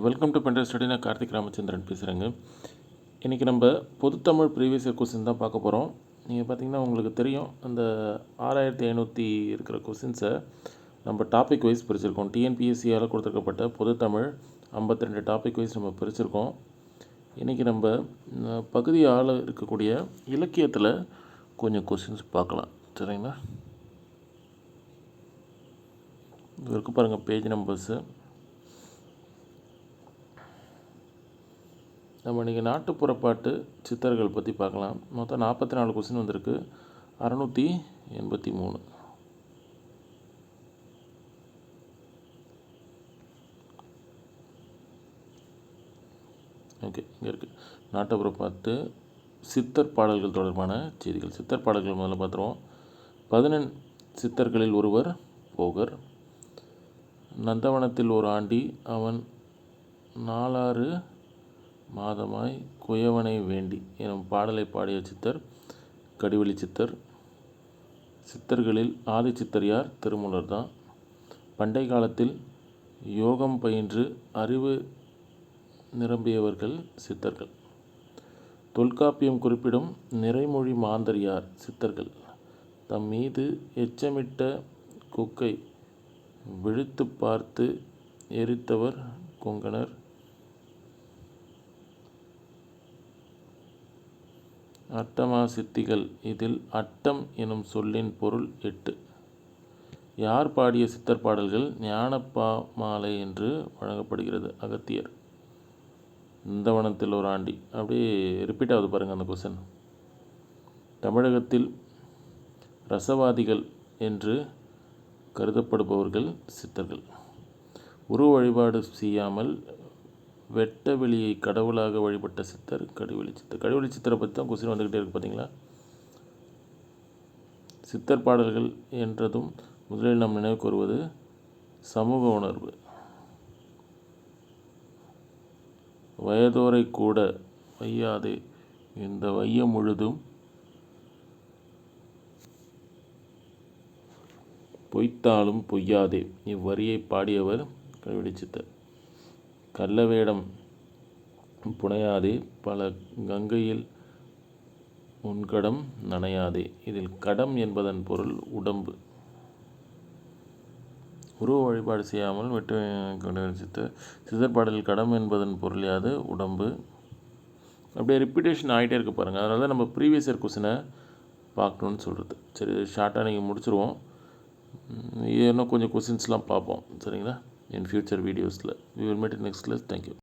Welcome to pen drive study. நான் கார்த்திக் ராமச்சந்திரன் பேசுகிறேங்க. இன்றைக்கி நம்ம பொதுத்தமிழ் ப்ரீவியஸ் இயர் கொஸ்டின் தான் பார்க்க போகிறோம். நீங்கள் பார்த்தீங்கன்னா உங்களுக்கு தெரியும், அந்த 6500 இருக்கிற கொஸ்டின்ஸை நம்ம டாபிக் வைஸ் பிரிச்சிருக்கோம். டிஎன்பிஎஸ்சியால் கொடுத்துருக்கப்பட்ட பொதுத்தமிழ் 52 டாபிக் வைஸ் நம்ம பிரிச்சிருக்கோம். இன்றைக்கி நம்ம பகுதி ஆள் இருக்கக்கூடிய இலக்கியத்தில் கொஞ்சம் கொஸ்டின்ஸ் பார்க்கலாம். சரிங்களா? இது இருக்குது பாருங்கள், பேஜ் நம்பர்ஸு. நம்ம இன்றைக்கி நாட்டுப்புறப்பாட்டு சித்தர்கள் பற்றி பார்க்கலாம். மொத்தம் 44 கொஸ்டின் வந்திருக்கு, 683. ஓகே, இங்கே இருக்குது நாட்டுப்புறப்பாட்டு சித்தர் பாடல்கள் தொடர்பான செய்திகள். சித்தர் பாடல்கள் முதல்ல பார்த்துருவோம். 11 சித்தர்களில் ஒருவர் போகர். நந்தவனத்தில் ஒரு ஆண்டி, அவன் 4 மாதமாய் குயவனை வேண்டி எனும் பாடலை பாடிய சித்தர் கடிவெளி சித்தர். சித்தர்களில் ஆதி சித்தர் யார்? திருமூலர் தான். பண்டை காலத்தில் யோகம் பயின்று அறிவு நிரம்பியவர்கள் சித்தர்கள். தொல்காப்பியம் குறிப்பிடும் நிறைமொழி மாந்தர் யார்? சித்தர்கள். தம் மீது எச்சமிட்ட கொக்கை விழித்து பார்த்து எரித்தவர் கொங்கணர். அட்டமா சித்திகள். இதில் அட்டம் எனும் சொல்லின் பொருள் 8. யார் பாடிய சித்தர் பாடல்கள் ஞானப்பா மாலை என்று வழங்கப்படுகிறது? அகத்தியர். நந்தவனத்தில் ஒரு ஆண்டி. அப்படியே ரிப்பீட் ஆகுது பாருங்கள் அந்த கொஸ்டின். தமிழகத்தில் ரசவாதிகள் என்று கருதப்படுபவர்கள் சித்தர்கள். உருவ வழிபாடு செய்யாமல் வெட்ட வெளியை கடவுளாக வழிபட்ட சித்தர் கடிவெளி சித்தர். கடிவெளி சித்தரை பற்றி தான் கொஸ்டின் வந்துக்கிட்டே இருக்குது பார்த்தீங்களா? சித்தர் பாடல்கள் என்றதும் முதலில் நாம் நினைவுக்கு வருவது சமூக உணர்வு. வயதோரை கூட வையாதே, இந்த வையம் முழுதும் பொய்த்தாலும் பொய்யாதே, இவ்வரியை பாடியவர் கடிவெளி சித்தர். கள்ளவேடம் புனையாதே, பல கங்கையில் உன்கடம் நனையாதே. இதில் கடம் என்பதன் பொருள் உடம்பு. உருவ வழிபாடு செய்யாமல் வெட்டு சித்தர். சித்தர் பாடலில் கடம் என்பதன் பொருள் யாது? உடம்பு. அப்படியே ரிப்பீட்டேஷன் ஆகிட்டே இருக்க பாருங்கள். அதனால தான் நம்ம ப்ரீவியஸ் இயர் கொஸ்டினை பார்க்கணுன்னு சொல்கிறது. சரி, ஷார்ட்டாக நீங்கள் முடிச்சிருவோம். இன்னும் கொஞ்சம் கொஸ்டின்ஸ்லாம் பார்ப்போம். சரிங்களா? இன் ஃபியூச்சர் வீடியோஸில். We will meet in next class. Thank you.